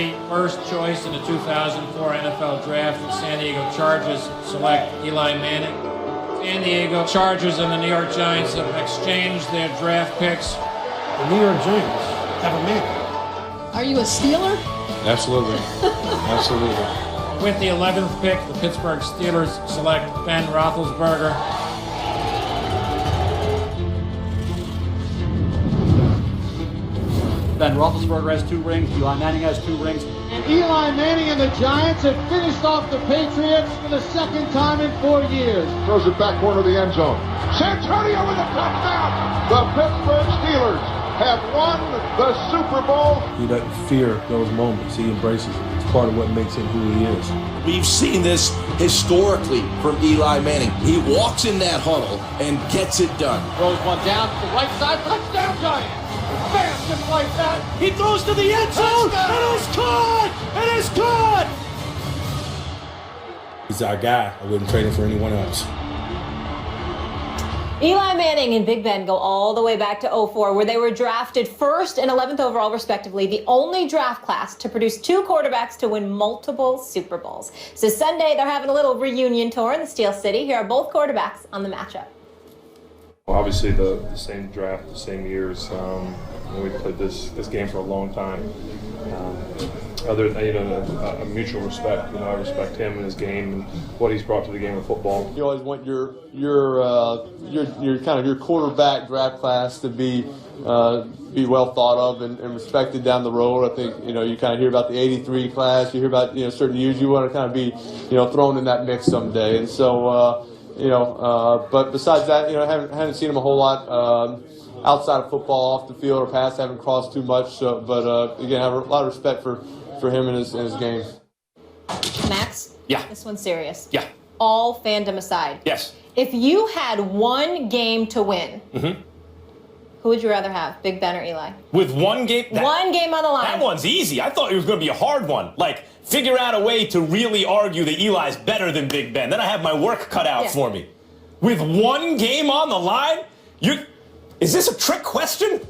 the first choice in the 2004 NFL Draft, the San Diego Chargers select Eli Manning. San Diego Chargers and the New York Giants have exchanged their draft picks. The New York Giants have a Manning. Are you a Steeler? Absolutely. Absolutely. With the 11th pick, the Pittsburgh Steelers select Ben Roethlisberger. Ben Roethlisberger has 2 rings. Eli Manning has 2 rings. And Eli Manning and the Giants have finished off the Patriots for the second time in 4 years. Throws it back corner of the end zone. Santonio with a touchdown. The Pittsburgh Steelers have won the Super Bowl. He doesn't fear those moments. He embraces them. It's part of what makes him who he is. We've seen this historically from Eli Manning. He walks in that huddle and gets it done. Throws one down to the right side. Touchdown Giants. Bam, just like that. He throws to the end zone. It is caught. It is caught. He's our guy. I wouldn't trade him for anyone else. Eli Manning and Big Ben go all the way back to 2004, where they were drafted 1st and 11th overall, respectively, the only draft class to produce 2 quarterbacks to win multiple Super Bowls. So Sunday, they're having a little reunion tour in the Steel City. Here are both quarterbacks on the matchup. Well, obviously, the same draft, the same years. We played this game for a long time. Other than a mutual respect, I respect him and his game and what he's brought to the game of football. You always want your kind of your quarterback draft class to be well thought of and respected down the road. I think you kind of hear about the '83 class. You hear about certain years you want to kind of be thrown in that mix someday. And so but besides that, I haven't seen him a whole lot. Outside of football, off the field or pass, haven't crossed too much. So, but again, I have a lot of respect for him and his game. Max? Yeah. This one's serious. Yeah. All fandom aside. Yes. If you had one game to win, who would you rather have, Big Ben or Eli? With one game? One game on the line. That one's easy. I thought it was going to be a hard one. Like, figure out a way to really argue that Eli's better than Big Ben. Then I have my work cut out for me. With one game on the line? Is this a trick question?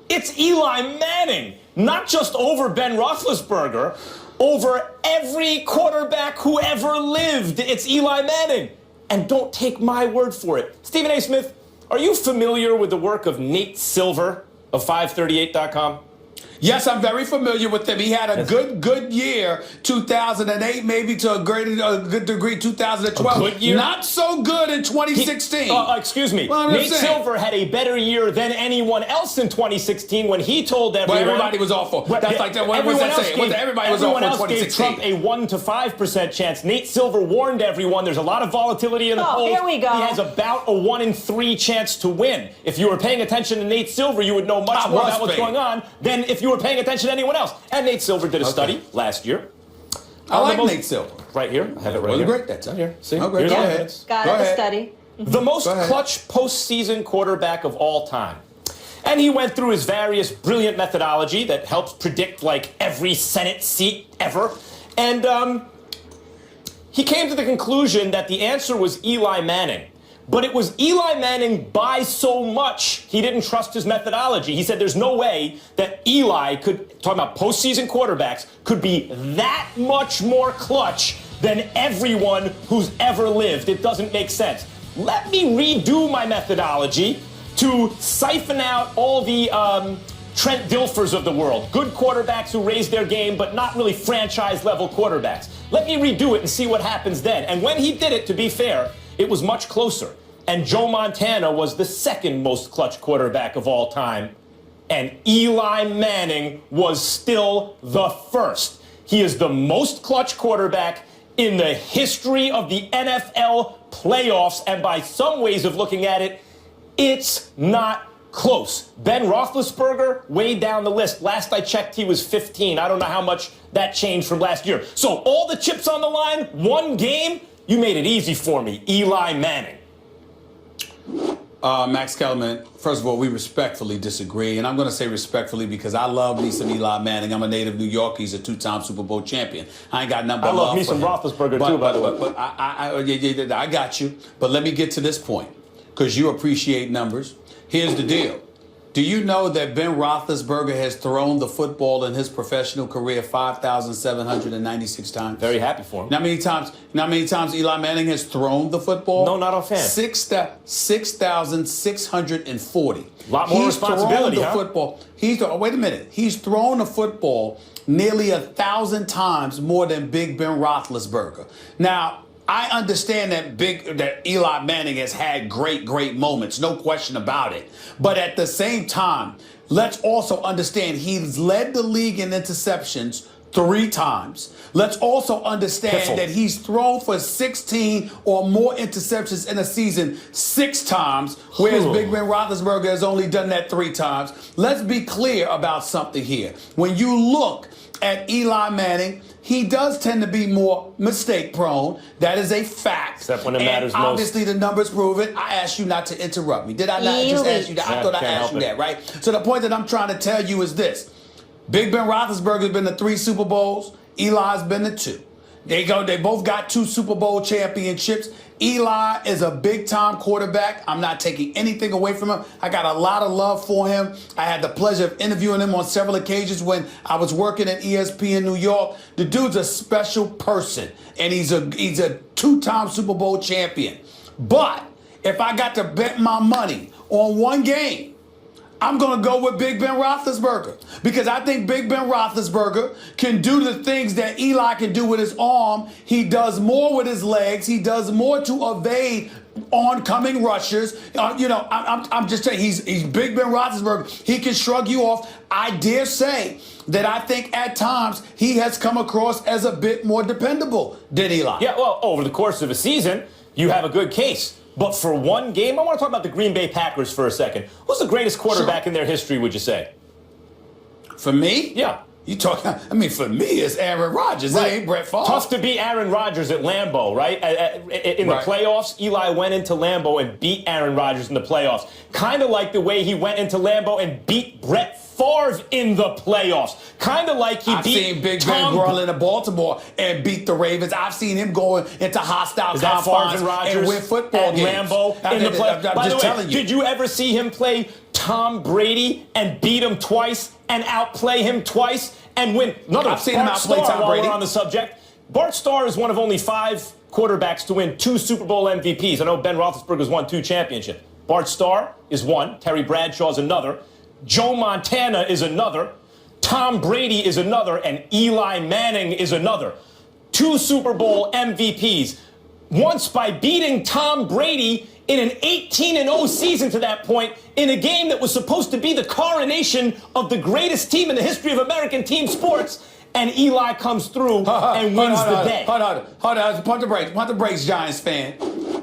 It's Eli Manning, not just over Ben Roethlisberger, over every quarterback who ever lived. It's Eli Manning. And don't take my word for it. Stephen A. Smith, are you familiar with the work of Nate Silver of 538.com? Yes, I'm very familiar with him. He had a good year, 2008, maybe to a good degree, 2012. A good year? Not so good in 2016. Excuse me. Well, Nate Silver had a better year than anyone else in 2016 when he told everyone. Well, everybody was awful. That's like that. What was that saying? Everybody was awful in 2016. Everyone else gave Trump a 1 to 5% chance. Nate Silver warned everyone there's a lot of volatility in the polls. Here we go. He has about a 1 in 3 chance to win. If you were paying attention to Nate Silver, you would know much more about what's going on than if you were paying attention to anyone else. And Nate Silver did a study last year. I like Nate Silver. Right here. I have it right here. Great. That's here. See? Oh, great. Here's Go the ahead. evidence. Got it, the study. The most clutch postseason quarterback of all time. And he went through his various brilliant methodology that helps predict like every Senate seat ever. And he came to the conclusion that the answer was Eli Manning. But it was Eli Manning by so much, he didn't trust his methodology. He said there's no way that Eli could, talking about postseason quarterbacks, could be that much more clutch than everyone who's ever lived. It doesn't make sense. Let me redo my methodology to siphon out all the Trent Dilfers of the world. Good quarterbacks who raise their game, but not really franchise-level quarterbacks. Let me redo it and see what happens then. And when he did it, to be fair, it was much closer. And Joe Montana was the second most clutch quarterback of all time. And Eli Manning was still the first. He is the most clutch quarterback in the history of the NFL playoffs. And by some ways of looking at it, it's not close. Ben Roethlisberger, way down the list. Last I checked, he was 15. I don't know how much that changed from last year. So all the chips on the line, one game, you made it easy for me, Eli Manning. Max Kellerman, first of all, we respectfully disagree. And I'm going to say respectfully because I love me some Eli Manning. I'm a native New Yorker. He's a 2-time Super Bowl champion. I ain't got nothing but love me some Roethlisberger, too, by the way. But I got you. But let me get to this point because you appreciate numbers. Here's the deal. Do you know that Ben Roethlisberger has thrown the football in his professional career 5,796 times? Very happy for him. How many times Eli Manning has thrown the football? No, not offhand. 6,640. A lot more responsibility, He's thrown the football. Wait a minute. He's thrown the football nearly 1,000 times more than Big Ben Roethlisberger. Now, I understand that Eli Manning has had great moments, no question about it. But at the same time, let's also understand he's led the league in interceptions 3 times. Let's also understand that he's thrown for 16 or more interceptions in a season 6 times, whereas Big Ben Roethlisberger has only done that 3 times. Let's be clear about something here. When you look at Eli Manning, he does tend to be more mistake prone. That is a fact. Except when it matters most. Obviously, the numbers prove it. I asked you not to interrupt me. Did I not just ask you that? I thought I asked you that, right? So the point that I'm trying to tell you is this. Big Ben Roethlisberger has been to 3 Super Bowls. Eli's been to 2. They both got 2 Super Bowl championships. Eli is a big-time quarterback. I'm not taking anything away from him. I got a lot of love for him. I had the pleasure of interviewing him on several occasions when I was working at ESPN New York. The dude's a special person, and he's a 2-time Super Bowl champion. But if I got to bet my money on one game, I'm going to go with Big Ben Roethlisberger because I think Big Ben Roethlisberger can do the things that Eli can do with his arm. He does more with his legs. He does more to evade oncoming rushers. I'm just saying he's Big Ben Roethlisberger. He can shrug you off. I dare say that I think at times he has come across as a bit more dependable than Eli. Yeah, well, over the course of a season, you have a good case. But for one game, I want to talk about the Green Bay Packers for a second. Who's the greatest quarterback in their history, would you say? For me? Yeah. For me, it's Aaron Rodgers. Right. It ain't Brett Favre. Tough to beat Aaron Rodgers at Lambeau, right? In the playoffs, Eli went into Lambeau and beat Aaron Rodgers in the playoffs. Kind of like the way he went into Lambeau and beat Brett Favre in the playoffs. Kind of like I've seen Big Ben roll into Baltimore and beat the Ravens. I've seen him go into hostile confines and win football games. Lambeau in the playoffs. I'm just telling you. Did you ever see him play Tom Brady and beat him twice and outplay him twice and win? I've seen him outplay Tom Brady. While we're on the subject, Bart Starr is one of only 5 quarterbacks to win 2 Super Bowl MVPs. I know Ben Roethlisberger's won 2 championships. Bart Starr is 1. Terry Bradshaw's another. Joe Montana is another. Tom Brady is another. And Eli Manning is another. 2 Super Bowl MVPs. Once by beating Tom Brady in an 18-0 season to that point in a game that was supposed to be the coronation of the greatest team in the history of American team sports. And Eli comes through and wins the day. Hold on. Pump the brakes, Giants fan.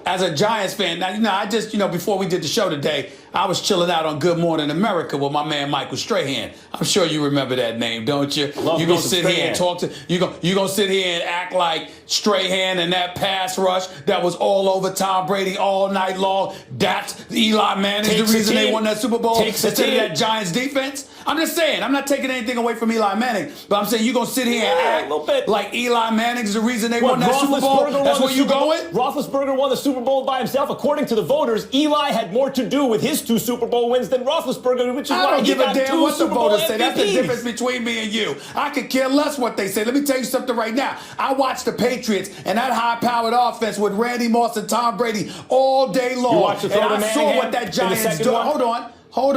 As a Giants fan, now, I just, before we did the show today, I was chilling out on Good Morning America with my man Michael Strahan. I'm sure you remember that name, don't you? You're gonna sit here and talk to you're gonna sit here and act like Strahan and that pass rush that was all over Tom Brady all night long. That's Eli Manning, the reason they won that Super Bowl instead of that Giants defense. I'm just saying, I'm not taking anything away from Eli Manning, but I'm saying you're going to sit here and act like Eli Manning's the reason they won that Super Bowl? That's where you going? Roethlisberger won the Super Bowl by himself. According to the voters, Eli had more to do with his 2 Super Bowl wins than Roethlisberger, which is why he got 2 Super Bowl MVPs. I don't give a damn what the voters say. That's the difference between me and you. I could care less what they say. Let me tell you something right now. I watched the Patriots and that high-powered offense with Randy Moss and Tom Brady all day long. You watched the throw and I saw what that Giants do. Hold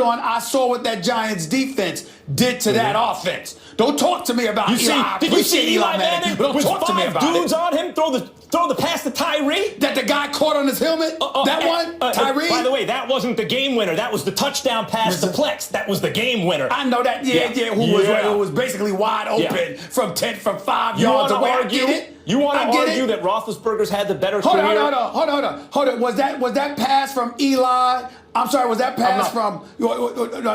on. I saw what that Giants defense did to that offense. Don't talk to me about Eli. Did you see Eli Manning with 5 dudes on him throw the pass to Tyree? That the guy caught on his helmet? Tyree? By the way, that wasn't the game winner. That was the touchdown pass to Plex. That was the game winner. I know that. Who was basically wide open from 5 yards away. You want to argue that Roethlisberger's had the better career? Hold on. Was that pass from Eli? I'm sorry, was that pass I'm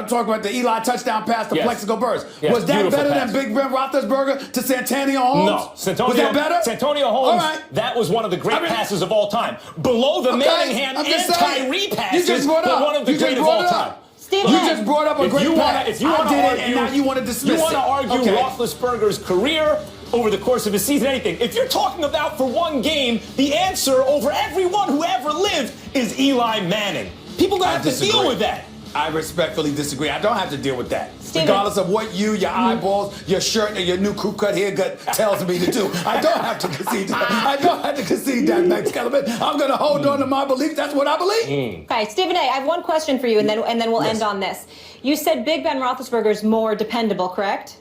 talking about the Eli touchdown pass to Plexico Burst. Yes, was that better than Big Ben Roethlisberger to Santonio Holmes? No. Was that better? Santonio Holmes, that was one of the great passes of all time. Below the Manningham and Tyree passes, but one of the great of all time. You just brought up a great pass. If you want to argue, and now you want to dismiss it. You want to argue Roethlisberger's career over the course of a season, anything. If you're talking about for one game, the answer over everyone who ever lived is Eli Manning. People gonna have to deal with that. I respectfully disagree. I don't have to deal with that. Steven. Regardless of what you, your eyeballs, your shirt, and your new crew cut haircut tells me to do. I don't have to concede that. I don't have to concede that, Max Kellerman. I'm going to hold on to my belief. That's what I believe. Okay, Stephen A., I have one question for you, and then we'll end on this. You said Big Ben Roethlisberger is more dependable, correct?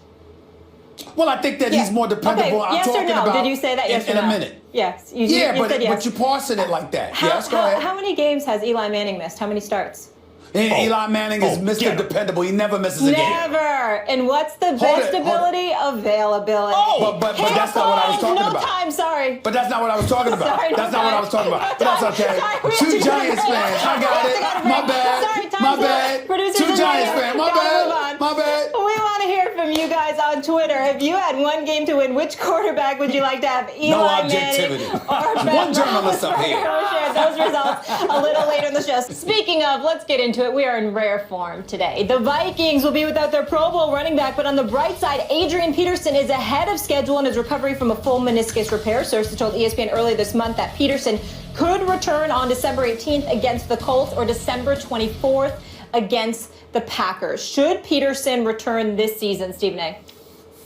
Well, I think that he's more dependable. Okay. I'm yes talking or no? about Did you say that yes in or no? a minute. Yes. You But said yes. you're parsing it like that. Yes, go ahead. How many games has Eli Manning missed? How many starts? Eli Manning is Mr. Dependable. He never misses a game. Never. And what's the best ability? Availability. But that's not what I was talking about. No time, sorry. But that's not what I was talking about. Sorry, that's not what I was talking about. But that's okay. Sorry, Two Giants fans. I got it. My bad. Sorry, My bad. Two Giants fans. My bad. My bad. We want to hear from you guys on Twitter. If you had one game to win, which quarterback would you like to have? Eli objectivity. Manning or Ben One journalist up here. We'll share those results a little later in the show. Speaking of, let's get into it. We are in rare form today. The Vikings will be without their Pro Bowl running back, but on the bright side, Adrian Peterson is ahead of schedule in his recovery from a full meniscus repair. Sources told ESPN earlier this month that Peterson could return on December 18th against the Colts or December 24th against the Packers. Should Peterson return this season, Stephen A.?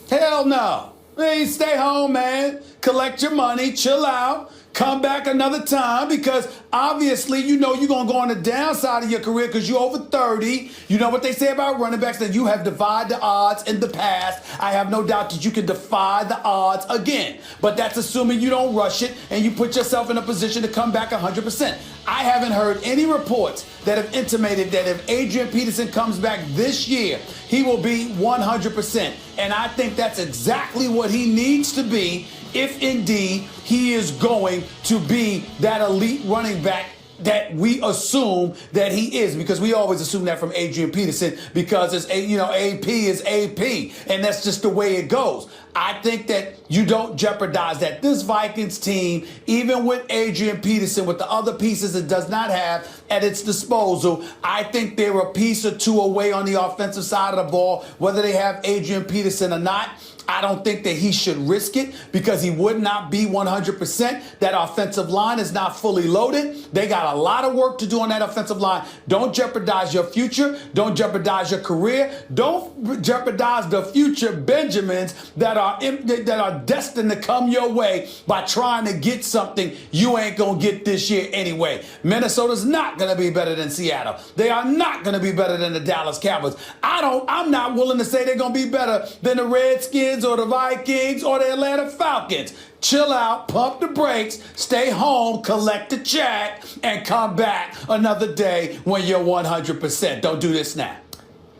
Hell no. Hey, stay home, man. Collect your money. Chill out. Come back another time because obviously you know you're going to go on the downside of your career because you're over 30. You know what they say about running backs, that you have defied the odds in the past. I have no doubt that you can defy the odds again. But that's assuming you don't rush it and you put yourself in a position to come back 100%. I haven't heard any reports that have intimated that if Adrian Peterson comes back this year, he will be 100%. And I think that's exactly what he needs to be if indeed he is going to be that elite running back that we assume that he is, because we always assume that from Adrian Peterson because it's AP is AP, and that's just the way it goes. I think that you don't jeopardize that. This Vikings team, even with Adrian Peterson, with the other pieces it does not have at its disposal, I think they're a piece or two away on the offensive side of the ball, whether they have Adrian Peterson or not. I don't think that he should risk it because he would not be 100%. That offensive line is not fully loaded. They got a lot of work to do on that offensive line. Don't jeopardize your future. Don't jeopardize your career. Don't jeopardize the future Benjamins that are destined to come your way by trying to get something you ain't going to get this year anyway. Minnesota's not going to be better than Seattle. They are not going to be better than the Dallas Cowboys. I'm not willing to say they're going to be better than the Redskins or the Vikings or the Atlanta Falcons. Chill out, pump the brakes, stay home, collect the check, and come back another day when you're 100%. Don't do this now.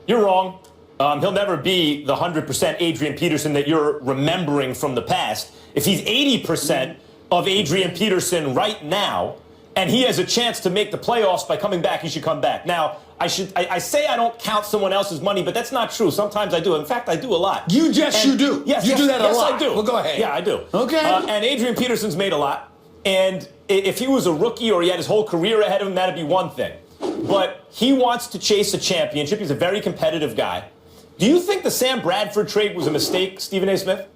You're wrong. He'll never be the 100% Adrian Peterson that you're remembering from the past. If he's 80% of Adrian Peterson right now, and he has a chance to make the playoffs by coming back, he should come back. Now, I say I don't count someone else's money, but that's not true. Sometimes I do. In fact, I do a lot. You do. Yes, you do that a lot. Yes, I do. Well, go ahead. Yeah, I do. Okay. And Adrian Peterson's made a lot. And if he was a rookie or he had his whole career ahead of him, that'd be one thing. But he wants to chase a championship. He's a very competitive guy. Do you think the Sam Bradford trade was a mistake, Stephen A. Smith?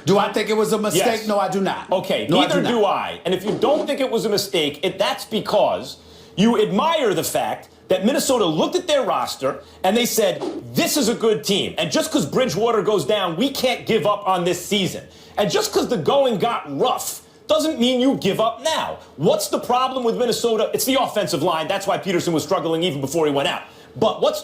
Do I think it was a mistake? Yes. No, I do not. Okay, no, neither do I. And if you don't think it was a mistake, that's because you admire the fact that Minnesota looked at their roster and they said, this is a good team. And just because Bridgewater goes down, we can't give up on this season. And just because the going got rough doesn't mean you give up now. What's the problem with Minnesota? It's the offensive line. That's why Peterson was struggling even before he went out. But let's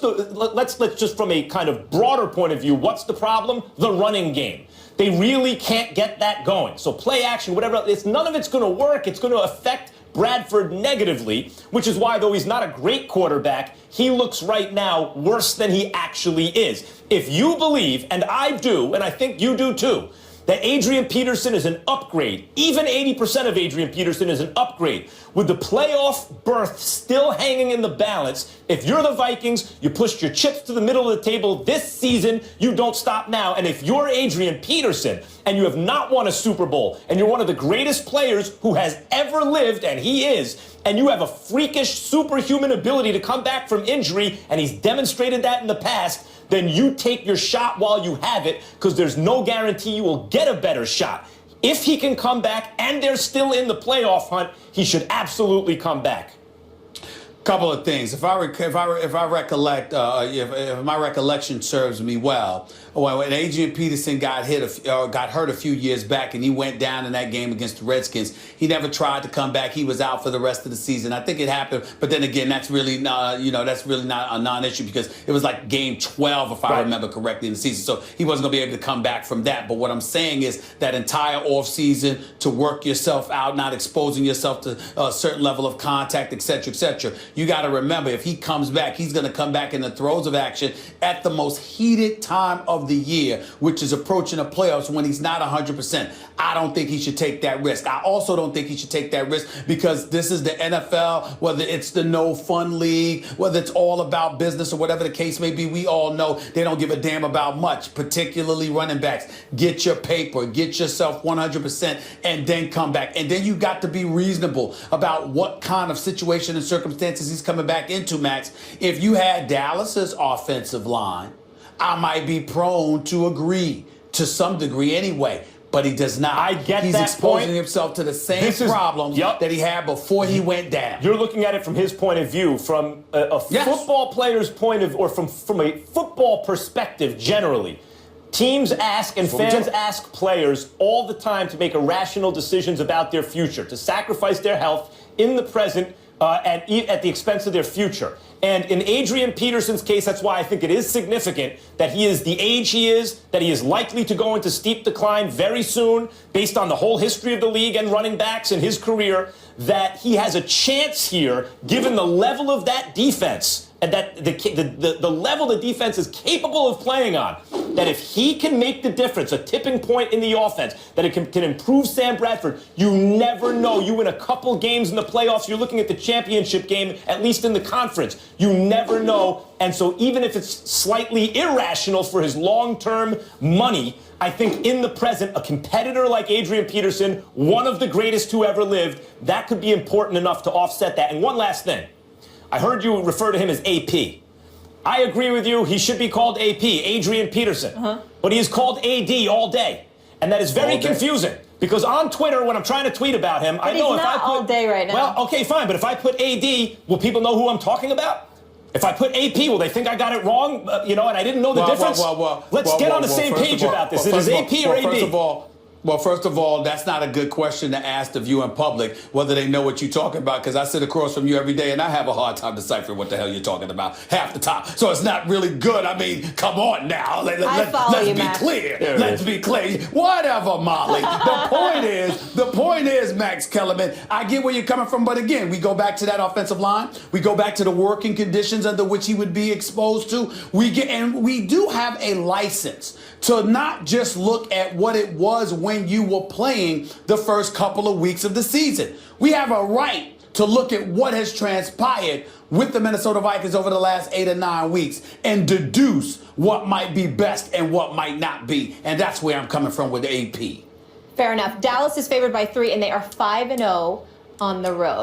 just from a kind of broader point of view, what's the problem? The running game. They really can't get that going. So play action, whatever, none of it's going to work. It's going to affect Bradford negatively, which is why, though he's not a great quarterback, he looks right now worse than he actually is. If you believe, and I do, and I think you do too, that Adrian Peterson is an upgrade, even 80% of Adrian Peterson is an upgrade, with the playoff berth still hanging in the balance, if you're the Vikings, you pushed your chips to the middle of the table this season, you don't stop now. And if you're Adrian Peterson and you have not won a Super Bowl and you're one of the greatest players who has ever lived, and he is, and you have a freakish superhuman ability to come back from injury, and he's demonstrated that in the past, then you take your shot while you have it, because there's no guarantee you will get a better shot. If he can come back and they're still in the playoff hunt, he should absolutely come back. Couple of things. If I recollect, if my recollection serves me well, when Adrian Peterson got hurt a few years back, and he went down in that game against the Redskins, he never tried to come back. He was out for the rest of the season. I think it happened, but then again, that's really not a non-issue because it was like game 12, if I remember correctly, in the season. So he wasn't going to be able to come back from that. But what I'm saying is that entire offseason to work yourself out, not exposing yourself to a certain level of contact, et cetera, et cetera. You got to remember, if he comes back, he's going to come back in the throes of action at the most heated time of the year, which is approaching the playoffs when he's not 100%. I don't think he should take that risk. I also don't think he should take that risk because this is the NFL, whether it's the no fun league, whether it's all about business or whatever the case may be, we all know they don't give a damn about much, particularly running backs. Get your paper, get yourself 100%, and then come back. And then you got to be reasonable about what kind of situation and circumstances he's coming back into, Max. If you had Dallas's offensive line, I might be prone to agree to some degree anyway. But he does not. I get He's that exposing point. himself to the same problems that he had before he went down. You're looking at it from his point of view, from a football player's point of, or from a football perspective generally. Teams ask and fans ask players all the time to make irrational decisions about their future, to sacrifice their health in the present at the expense of their future. And in Adrian Peterson's case, that's why I think it is significant that he is the age he is, that he is likely to go into steep decline very soon, based on the whole history of the league and running backs in his career, that he has a chance here, given the level of that defense, and that the level the defense is capable of playing on, that if he can make the difference, a tipping point in the offense, that it can improve Sam Bradford, you never know. You win a couple games in the playoffs, you're looking at the championship game, at least in the conference. You never know. And so even if it's slightly irrational for his long-term money, I think in the present, a competitor like Adrian Peterson, one of the greatest who ever lived, that could be important enough to offset that. And one last thing. I heard you refer to him as AP. I agree with you. He should be called AP, Adrian Peterson. But he is called AD all day. And that is very confusing. Because on Twitter, when I'm trying to tweet about him, I know if I put... all day right now. Well, okay, fine. But if I put AD, will people know who I'm talking about? If I put AP, will they think I got it wrong? And I didn't know the difference? Let's get on the same page about this. It is AP or AD? First of all, that's not a good question to ask the viewing public, whether they know what you're talking about, because I sit across from you every day and I have a hard time deciphering what the hell you're talking about half the time. So it's not really good. I mean, come on now. Let's be clear. Let's be clear. Whatever, Molly. The point is, Max Kellerman, I get where you're coming from, but again, we go back to that offensive line. We go back to the working conditions under which he would be exposed to. We do have a license to not just look at what it was when you were playing the first couple of weeks of the season. We have a right to look at what has transpired with the Minnesota Vikings over the last 8 or 9 weeks and deduce what might be best and what might not be. And that's where I'm coming from with AP. Fair enough. Dallas is favored by 3, and they are 5-0 on the road.